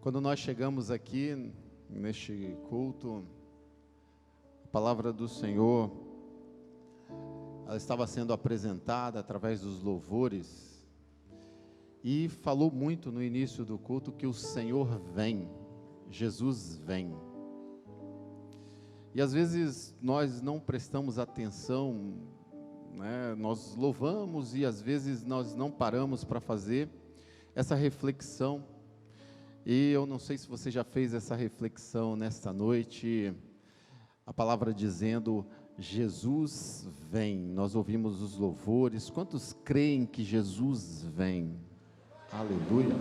Quando nós chegamos aqui, neste culto, a palavra do Senhor, ela estava sendo apresentada através dos louvores, e falou muito no início do culto que o Senhor vem, Jesus vem. E às vezes nós não prestamos atenção, né? Nós louvamos e às vezes nós não paramos para fazer essa reflexão. E eu não sei se você já fez essa reflexão nesta noite, a palavra dizendo, Jesus vem. Nós ouvimos os louvores, quantos creem que Jesus vem? Aleluia!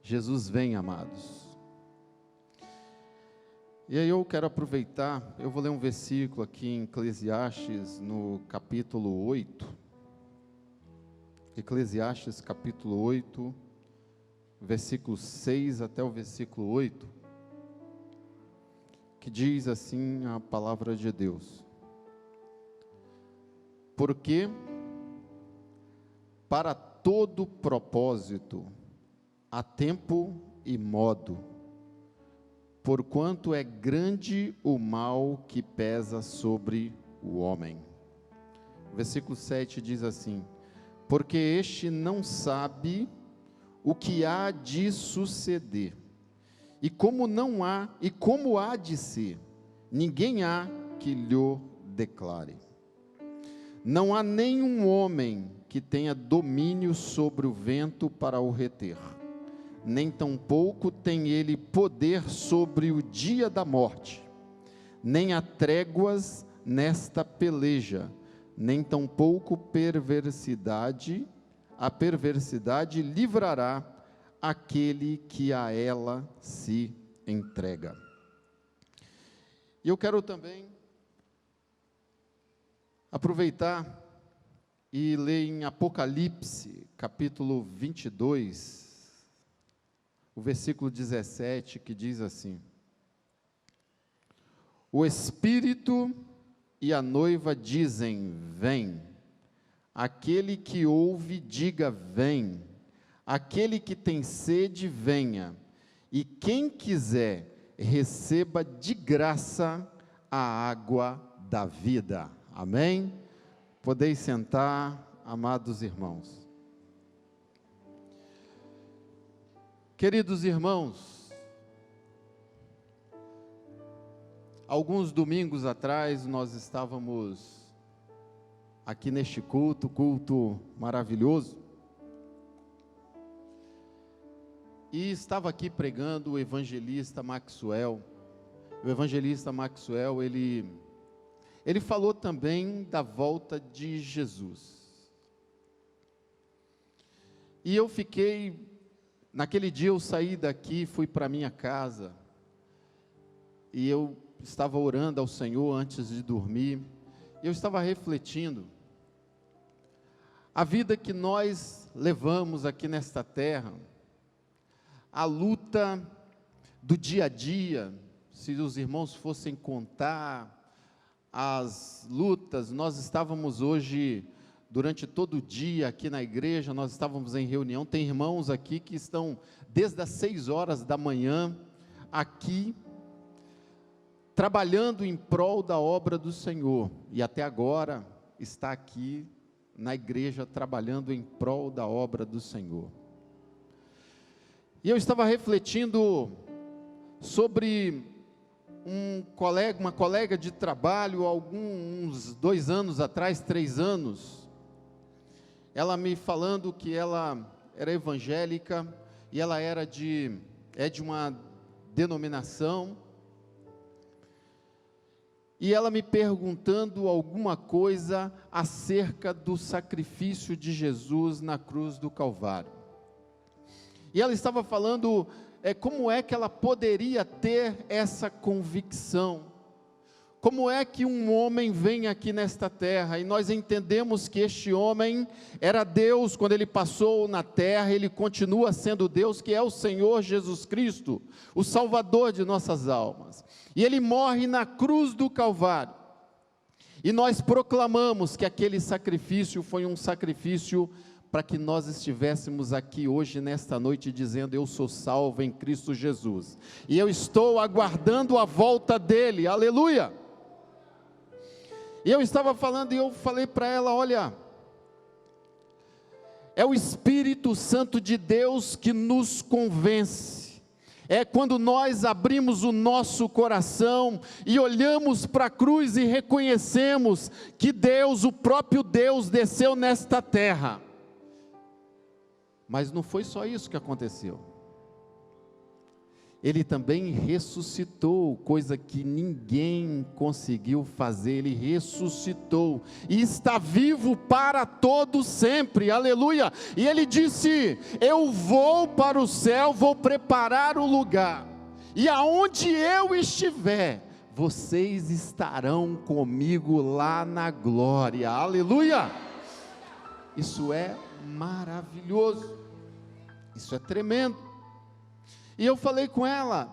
Jesus vem, amados. E aí eu quero aproveitar, eu vou ler um versículo aqui em Eclesiastes, no capítulo 8. Eclesiastes capítulo 8, versículo 6 até o versículo 8, que diz assim a palavra de Deus: porque para todo propósito há tempo e modo, porquanto é grande o mal que pesa sobre o homem. O versículo 7 diz assim: porque este não sabe o que há de suceder, e como há de ser, ninguém há que lhe declare. Não há nenhum homem que tenha domínio sobre o vento para o reter, nem tampouco tem ele poder sobre o dia da morte, nem há tréguas nesta peleja, nem tampouco a perversidade livrará aquele que a ela se entrega. E eu quero também aproveitar e ler em Apocalipse, capítulo 22, o versículo 17, que diz assim: o Espírito e a noiva dizem, vem. Aquele que ouve, diga, vem. Aquele que tem sede, venha. E quem quiser, receba de graça a água da vida. Amém? Podeis sentar, amados irmãos. Queridos irmãos, alguns domingos atrás nós estávamos aqui neste culto maravilhoso, e estava aqui pregando o evangelista Maxwell. O evangelista Maxwell, ele falou também da volta de Jesus, e eu fiquei, naquele dia eu saí daqui, fui para minha casa, e eu estava orando ao Senhor antes de dormir, eu estava refletindo, a vida que nós levamos aqui nesta terra, a luta do dia a dia, se os irmãos fossem contar as lutas, nós estávamos hoje, durante todo o dia aqui na igreja, nós estávamos em reunião, tem irmãos aqui que estão desde as 6 horas da manhã, aqui, trabalhando em prol da obra do Senhor, e até agora está aqui na igreja trabalhando em prol da obra do Senhor. E eu estava refletindo sobre uma colega de trabalho, uns 2 anos atrás, 3 anos, ela me falando que ela era evangélica, e ela é de uma denominação, e ela me perguntando alguma coisa acerca do sacrifício de Jesus na cruz do Calvário, e ela estava falando, como é que ela poderia ter essa convicção, como é que um homem vem aqui nesta terra, e nós entendemos que este homem era Deus, quando ele passou na terra, ele continua sendo Deus, que é o Senhor Jesus Cristo, o Salvador de nossas almas, e ele morre na cruz do Calvário, e nós proclamamos que aquele sacrifício foi um sacrifício para que nós estivéssemos aqui hoje, nesta noite, dizendo: eu sou salvo em Cristo Jesus, e eu estou aguardando a volta dele, aleluia. E eu estava falando, e eu falei para ela: olha, é o Espírito Santo de Deus que nos convence. É quando nós abrimos o nosso coração e olhamos para a cruz e reconhecemos que Deus, o próprio Deus, desceu nesta terra. Mas não foi só isso que aconteceu. Ele também ressuscitou, coisa que ninguém conseguiu fazer. Ele ressuscitou e está vivo para todo sempre, aleluia. E ele disse: eu vou para o céu, vou preparar o lugar, e aonde eu estiver, vocês estarão comigo lá na glória, aleluia. Isso é maravilhoso, isso é tremendo. E eu falei com ela: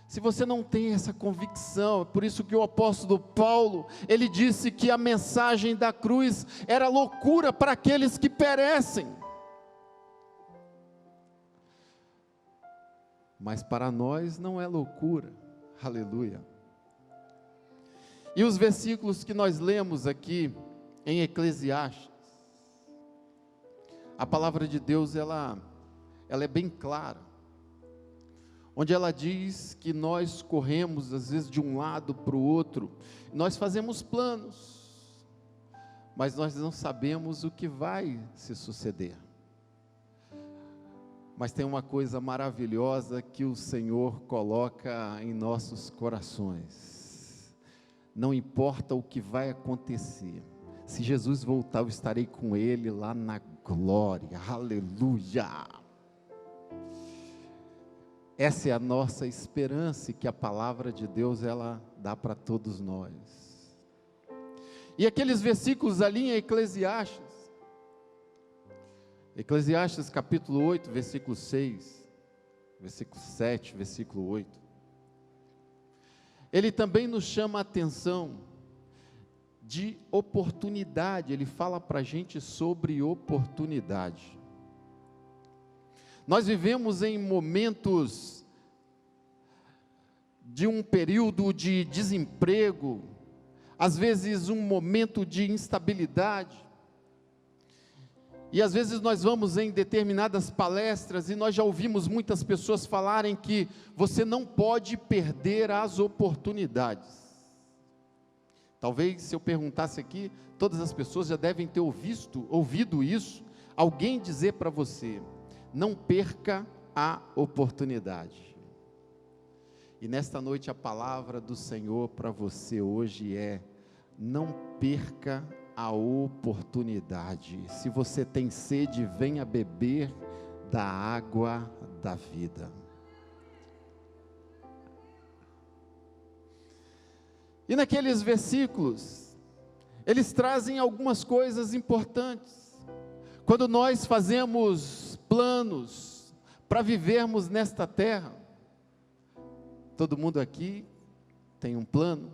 se você não tem essa convicção, é por isso que o apóstolo Paulo, ele disse que a mensagem da cruz era loucura para aqueles que perecem, mas para nós não é loucura, aleluia. E os versículos que nós lemos aqui em Eclesiastes, a palavra de Deus, ela é bem clara, onde ela diz que nós corremos às vezes de um lado para o outro, nós fazemos planos, mas nós não sabemos o que vai se suceder. Mas tem uma coisa maravilhosa que o Senhor coloca em nossos corações: não importa o que vai acontecer, se Jesus voltar, eu estarei com Ele lá na glória, aleluia. Essa é a nossa esperança, que a palavra de Deus, ela dá para todos nós. E aqueles versículos ali em Eclesiastes capítulo 8, versículo 6, versículo 7, versículo 8, ele também nos chama a atenção de oportunidade. Ele fala para a gente sobre oportunidade. Nós vivemos em momentos de um período de desemprego, às vezes um momento de instabilidade, e às vezes nós vamos em determinadas palestras e nós já ouvimos muitas pessoas falarem que você não pode perder as oportunidades. Talvez, se eu perguntasse aqui, todas as pessoas já devem ter ouvido isso, alguém dizer para você: não perca a oportunidade. E nesta noite a palavra do Senhor para você hoje é: não perca a oportunidade. Se você tem sede, venha beber da água da vida. E naqueles versículos, eles trazem algumas coisas importantes. Quando nós fazemos planos para vivermos nesta terra, todo mundo aqui tem um plano.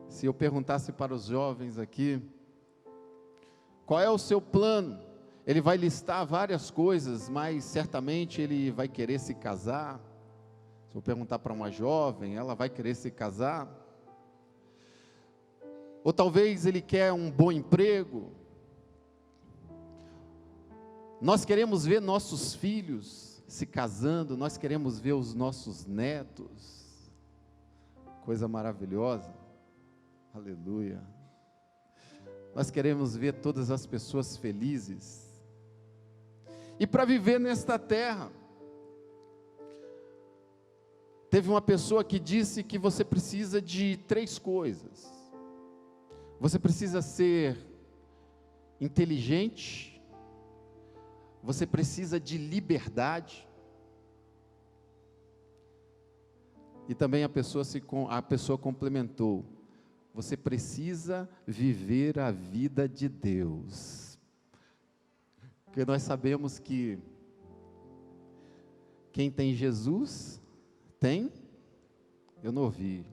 Se eu perguntasse para os jovens aqui, qual é o seu plano? Ele vai listar várias coisas, mas certamente ele vai querer se casar. Se eu perguntar para uma jovem, ela vai querer se casar. Ou talvez ele quer um bom emprego. Nós queremos ver nossos filhos se casando, nós queremos ver os nossos netos, coisa maravilhosa, aleluia. Nós queremos ver todas as pessoas felizes, e para viver nesta terra, teve uma pessoa que disse que você precisa de 3 coisas, você precisa ser inteligente, você precisa de liberdade, e também a pessoa complementou: você precisa viver a vida de Deus, porque nós sabemos que quem tem Jesus, tem, eu não ouvi,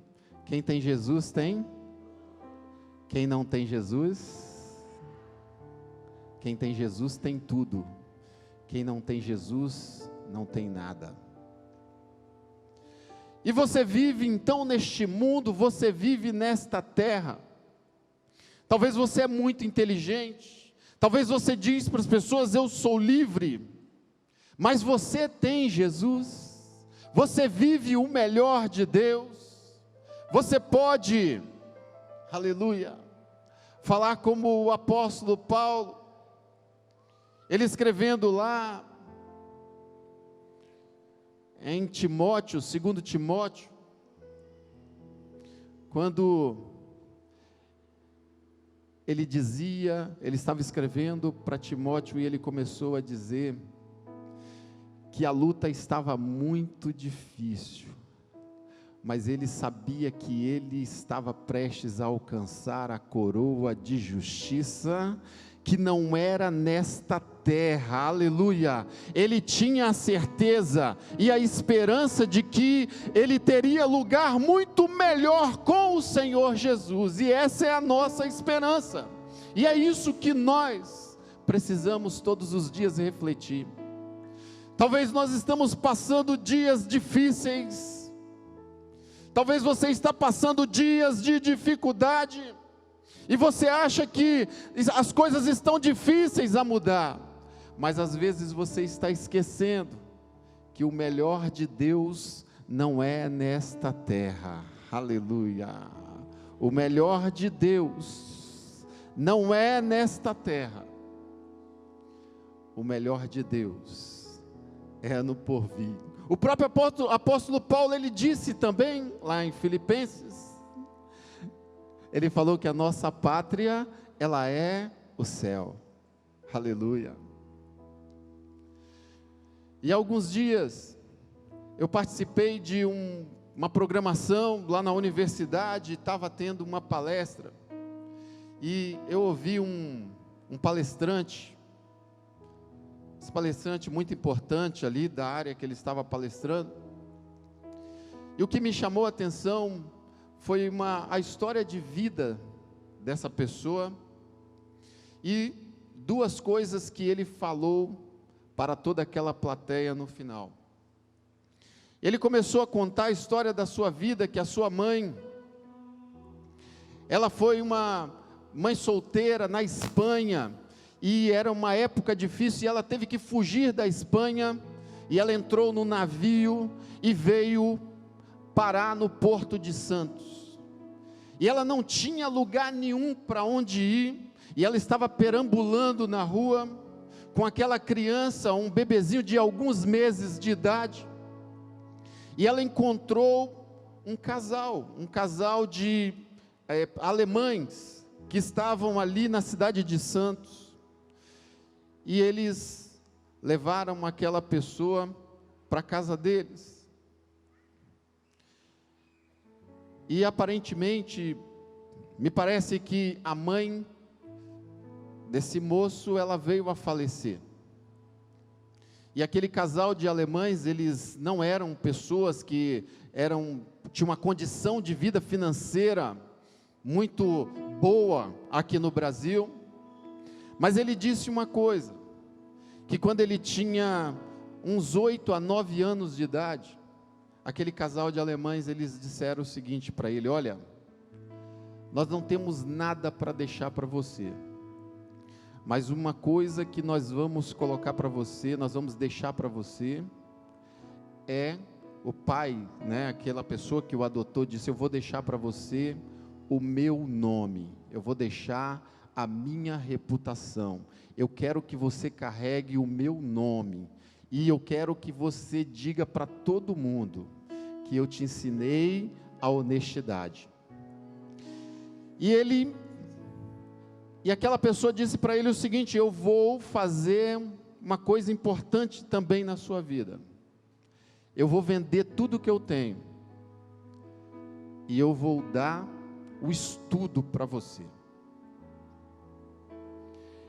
quem tem Jesus tem, quem não tem Jesus, Quem tem Jesus tem tudo. Quem não tem Jesus não tem nada. E você vive então neste mundo, você vive nesta terra. Talvez você é muito inteligente, talvez você diz para as pessoas, eu sou livre, mas você tem Jesus, você vive o melhor de Deus, você pode, aleluia, falar como o apóstolo Paulo, ele escrevendo lá, em Timóteo, 2 Timóteo, quando ele dizia, ele estava escrevendo para Timóteo e ele começou a dizer que a luta estava muito difícil, mas ele sabia que ele estava prestes a alcançar a coroa de justiça, que não era nesta terra, aleluia. Ele tinha a certeza e a esperança de que ele teria lugar muito melhor com o Senhor Jesus, e essa é a nossa esperança, e é isso que nós precisamos todos os dias refletir. Talvez nós estamos passando dias difíceis, talvez você está passando dias de dificuldade, e você acha que as coisas estão difíceis a mudar, mas às vezes você está esquecendo que o melhor de Deus não é nesta terra, aleluia. O melhor de Deus não é nesta terra, o melhor de Deus é no porvir. O próprio apóstolo Paulo, ele disse também, lá em Filipenses, ele falou que a nossa pátria, ela é o céu, aleluia. E há alguns dias, eu participei de uma programação lá na universidade, estava tendo uma palestra, e eu ouvi um palestrante, esse palestrante muito importante ali, da área que ele estava palestrando, e o que me chamou a atenção, foi a história de vida dessa pessoa, e duas coisas que ele falou para toda aquela plateia no final. Ele começou a contar a história da sua vida, que a sua mãe, ela foi uma mãe solteira na Espanha, e era uma época difícil, e ela teve que fugir da Espanha, e ela entrou no navio, e veio parar no Porto de Santos, e ela não tinha lugar nenhum para onde ir, e ela estava perambulando na rua, com aquela criança, um bebezinho de alguns meses de idade, e ela encontrou um casal de alemães, que estavam ali na cidade de Santos, e eles levaram aquela pessoa para a casa deles, e aparentemente, me parece que a mãe desse moço, ela veio a falecer, e aquele casal de alemães, eles não eram pessoas que tinham uma condição de vida financeira muito boa aqui no Brasil, mas ele disse uma coisa, que quando ele tinha uns 8 a 9 anos de idade, aquele casal de alemães, eles disseram o seguinte para ele: olha, nós não temos nada para deixar para você, mas uma coisa que nós vamos colocar para você, nós vamos deixar para você, é o pai, aquela pessoa que o adotou, disse: eu vou deixar para você o meu nome, eu vou deixar a minha reputação, eu quero que você carregue o meu nome, e eu quero que você diga para todo mundo, que eu te ensinei a honestidade. E aquela pessoa disse para ele o seguinte: eu vou fazer uma coisa importante também na sua vida, eu vou vender tudo que eu tenho, e eu vou dar o estudo para você.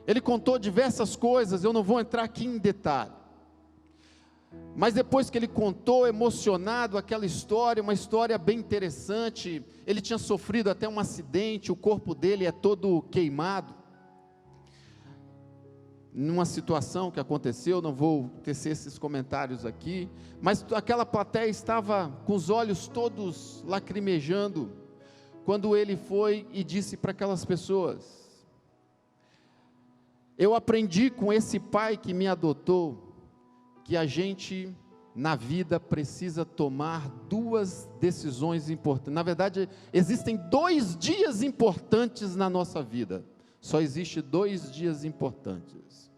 Ele contou diversas coisas, eu não vou entrar aqui em detalhe, mas depois que ele contou, emocionado, aquela história, uma história bem interessante, ele tinha sofrido até um acidente, o corpo dele é todo queimado, numa situação que aconteceu, não vou tecer esses comentários aqui, mas aquela plateia estava com os olhos todos lacrimejando, quando ele foi e disse para aquelas pessoas: eu aprendi com esse pai que me adotou, que a gente na vida precisa tomar duas decisões importantes. Na verdade, existem 2 dias importantes na nossa vida, só existe 2 dias importantes.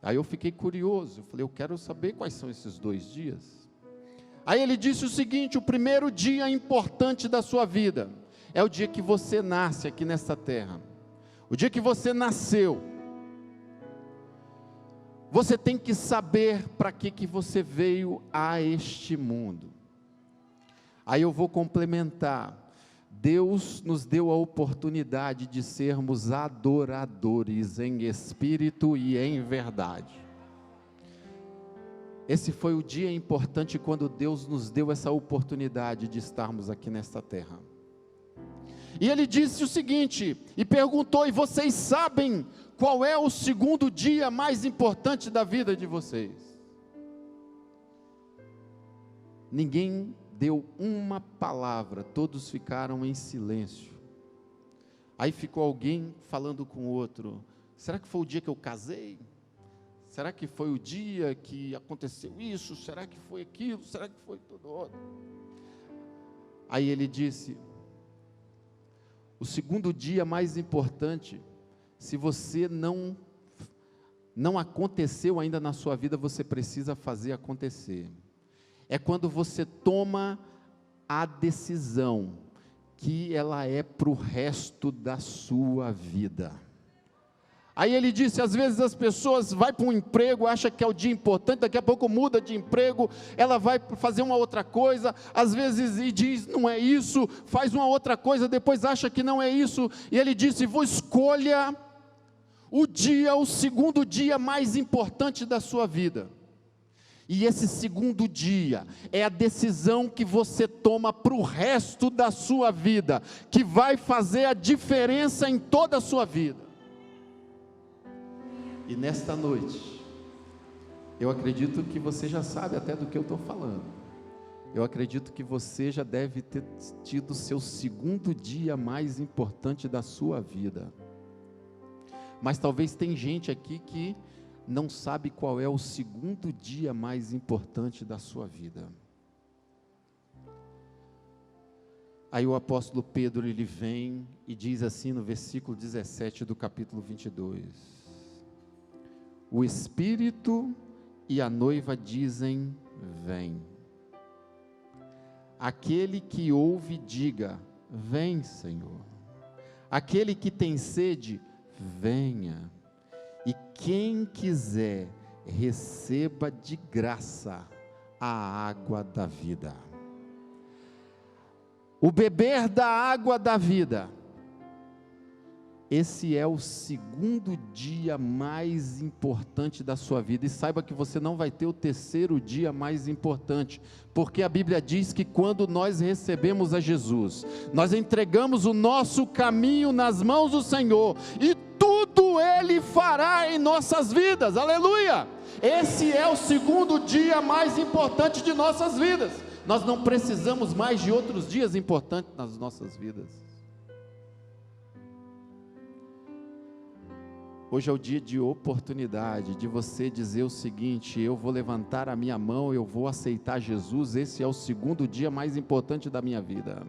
Aí eu fiquei curioso, eu falei, eu quero saber quais são esses 2 dias. Aí ele disse o seguinte: o primeiro dia importante da sua vida é o dia que você nasce aqui nessa terra. O dia que você nasceu, você tem que saber para que você veio a este mundo. Aí eu vou complementar. Deus nos deu a oportunidade de sermos adoradores em espírito e em verdade. Esse foi o dia importante quando Deus nos deu essa oportunidade de estarmos aqui nesta terra. E ele disse o seguinte, e perguntou: e vocês sabem qual é o segundo dia mais importante da vida de vocês? Ninguém deu uma palavra, todos ficaram em silêncio. Aí ficou alguém falando com o outro: será que foi o dia que eu casei? Será que foi o dia que aconteceu isso? Será que foi aquilo? Será que foi tudo outro? Aí ele disse: o segundo dia mais importante, se você não aconteceu ainda na sua vida, você precisa fazer acontecer. É quando você toma a decisão, que ela é para o resto da sua vida. Aí ele disse, às vezes as pessoas vão para um emprego, acham que é o dia importante, daqui a pouco muda de emprego, ela vai fazer uma outra coisa, às vezes e diz, não é isso, faz uma outra coisa, depois acha que não é isso, e ele disse, escolha o segundo dia mais importante da sua vida. E esse segundo dia é a decisão que você toma para o resto da sua vida, que vai fazer a diferença em toda a sua vida. E nesta noite, eu acredito que você já sabe até do que eu estou falando. Eu acredito que você já deve ter tido o seu segundo dia mais importante da sua vida. Mas talvez tem gente aqui que não sabe qual é o segundo dia mais importante da sua vida. Aí o apóstolo Pedro, ele vem e diz assim no versículo 17 do capítulo 22. O Espírito e a noiva dizem, vem. Aquele que ouve, diga, vem, Senhor. Aquele que tem sede, venha. E quem quiser, receba de graça a água da vida. O beber da água da vida, esse é o segundo dia mais importante da sua vida. E saiba que você não vai ter o terceiro dia mais importante, porque a Bíblia diz que quando nós recebemos a Jesus, nós entregamos o nosso caminho nas mãos do Senhor, e tudo Ele fará em nossas vidas, aleluia! Esse é o segundo dia mais importante de nossas vidas. Nós não precisamos mais de outros dias importantes nas nossas vidas. Hoje é o dia de oportunidade, de você dizer o seguinte, eu vou levantar a minha mão, eu vou aceitar Jesus, esse é o segundo dia mais importante da minha vida.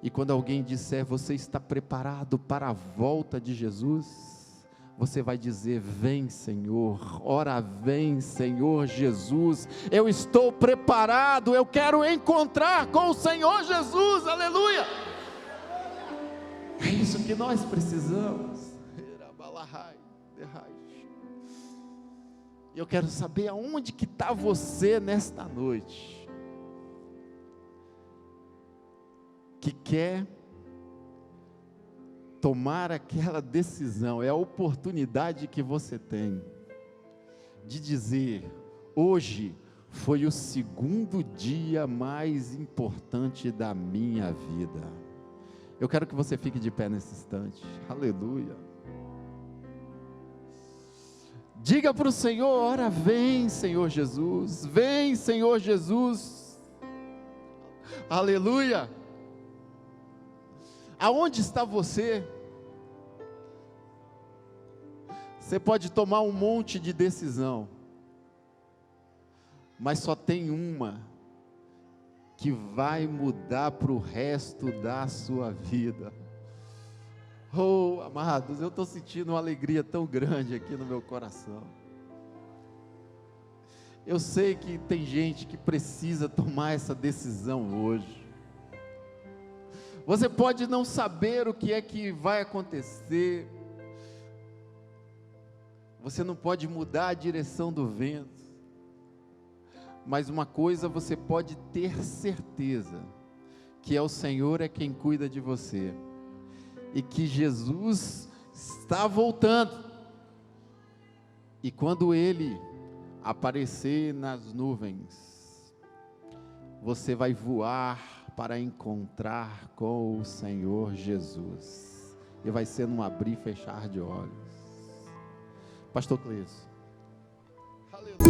E quando alguém disser, você está preparado para a volta de Jesus? Você vai dizer, vem Senhor, ora vem Senhor Jesus, eu estou preparado, eu quero encontrar com o Senhor Jesus, aleluia! É isso que nós precisamos. E eu quero saber aonde que está você nesta noite, que quer tomar aquela decisão, é a oportunidade que você tem, de dizer, hoje foi o segundo dia mais importante da minha vida. Eu quero que você fique de pé nesse instante, aleluia. Diga para o Senhor: ora, vem, Senhor Jesus, vem, Senhor Jesus. Aleluia. Aonde está você? Você pode tomar um monte de decisão, mas só tem uma que vai mudar para o resto da sua vida. Oh, amados, eu estou sentindo uma alegria tão grande aqui no meu coração. Eu sei que tem gente que precisa tomar essa decisão hoje. Você pode não saber o que é que vai acontecer, você não pode mudar a direção do vento, mas uma coisa você pode ter certeza, que é o Senhor é quem cuida de você, e que Jesus está voltando, e quando Ele aparecer nas nuvens, você vai voar para encontrar com o Senhor Jesus, e vai ser num abrir e fechar de olhos. Pastor Cleison. Aleluia.